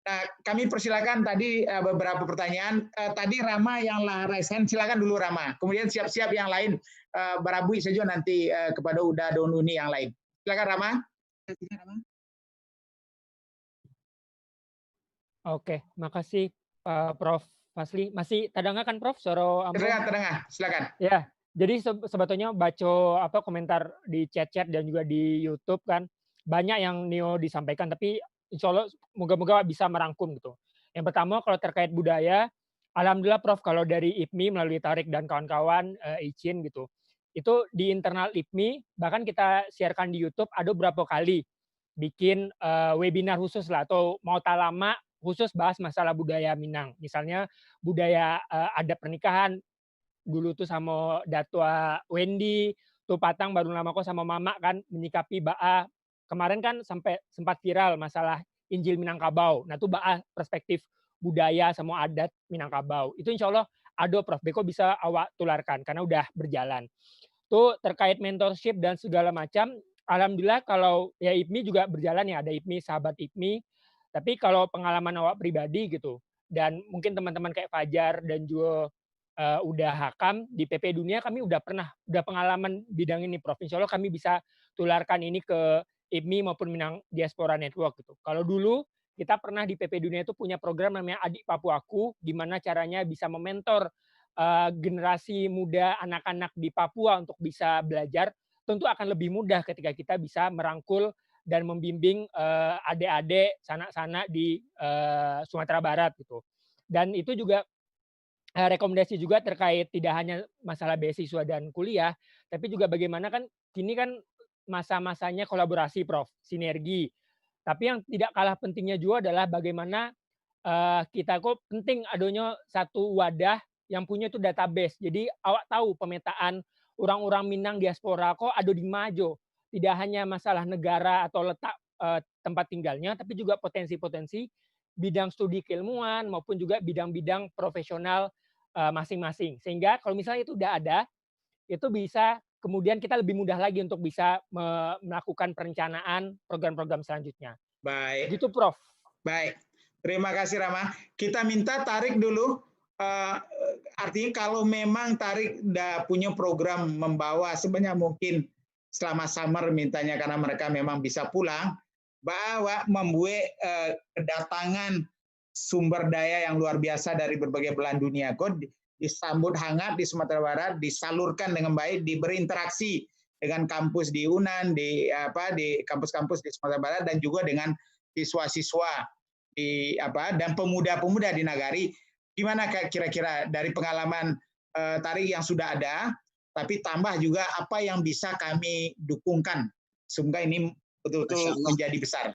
Nah, kami persilakan tadi beberapa pertanyaan. Tadi Rama yang raise hand, silakan dulu Rama. Kemudian siap-siap yang lain, Barabui saja nanti kepada Uda Donuni yang lain. Silakan Rama. Oke, makasih Prof. Fazly. Masih terdengar kan Prof? Suara Ambo? Terdengar, silakan. Ya, jadi sebetulnya baca komentar di chat-chat dan juga di YouTube kan, banyak yang Nio disampaikan, tapi insya Allah moga-moga bisa merangkum gitu. Yang pertama kalau terkait budaya, alhamdulillah Prof kalau dari IPMI melalui Tarik dan kawan-kawan, izin gitu, itu di internal IPMI bahkan kita siarkan di YouTube ada beberapa kali bikin, webinar khusus lah atau Mauta Lama khusus bahas masalah budaya Minang. Misalnya budaya, adat pernikahan, dulu tuh sama Datua Wendy, tuh Patang baru lama kok sama Mama kan menyikapi Ba'a. Kemarin kan sampai sempat viral masalah Injil Minangkabau. Nah tuh Ba'a perspektif budaya sama adat Minangkabau. Itu insya Allah ada Prof. Beko bisa awak tularkan karena udah berjalan. Tuh terkait mentorship dan segala macam, alhamdulillah kalau ya IPMI juga berjalan ya, ada IPMI, sahabat IPMI. Tapi kalau pengalaman awak pribadi gitu, dan mungkin teman-teman kayak Fajar dan juga udah hakam di PP Dunia kami udah pengalaman bidang ini Prof. Insya Allah kami bisa tularkan ini ke IPMI maupun Minang Diaspora Network gitu. Kalau dulu kita pernah di PP Dunia itu punya program namanya Adik Papuaku, gimana caranya bisa mementor generasi muda anak-anak di Papua untuk bisa belajar, tentu akan lebih mudah ketika kita bisa merangkul dan membimbing adik-adik sanak-sanak di Sumatera Barat gitu. Dan itu juga rekomendasi juga terkait tidak hanya masalah beasiswa dan kuliah, tapi juga bagaimana kan kini kan masa-masanya kolaborasi Prof, sinergi. Tapi yang tidak kalah pentingnya juga adalah bagaimana kita kok penting adanya satu wadah yang punya itu database. Jadi awak tahu pemetaan orang-orang Minang diaspora kok ada di Majo. Tidak hanya masalah negara atau letak tempat tinggalnya, tapi juga potensi-potensi bidang studi keilmuan maupun juga bidang-bidang profesional masing-masing. Sehingga kalau misalnya itu udah ada, itu bisa kemudian kita lebih mudah lagi untuk bisa melakukan perencanaan program-program selanjutnya. Baik. Gitu Prof. Baik. Terima kasih Rama. Kita minta Tarik dulu. Artinya kalau memang Tarik udah punya program membawa sebanyak mungkin selama summer mintanya karena mereka memang bisa pulang, bahwa membuat kedatangan sumber daya yang luar biasa dari berbagai belahan dunia. Kok disambut hangat di Sumatera Barat, disalurkan dengan baik, diberi interaksi dengan kampus di UNAN, di kampus-kampus di Sumatera Barat dan juga dengan siswa-siswa dan pemuda-pemuda di Nagari. Gimana kira-kira dari pengalaman Tarik yang sudah ada, tapi tambah juga apa yang bisa kami dukungkan sehingga ini betul-betul menjadi besar.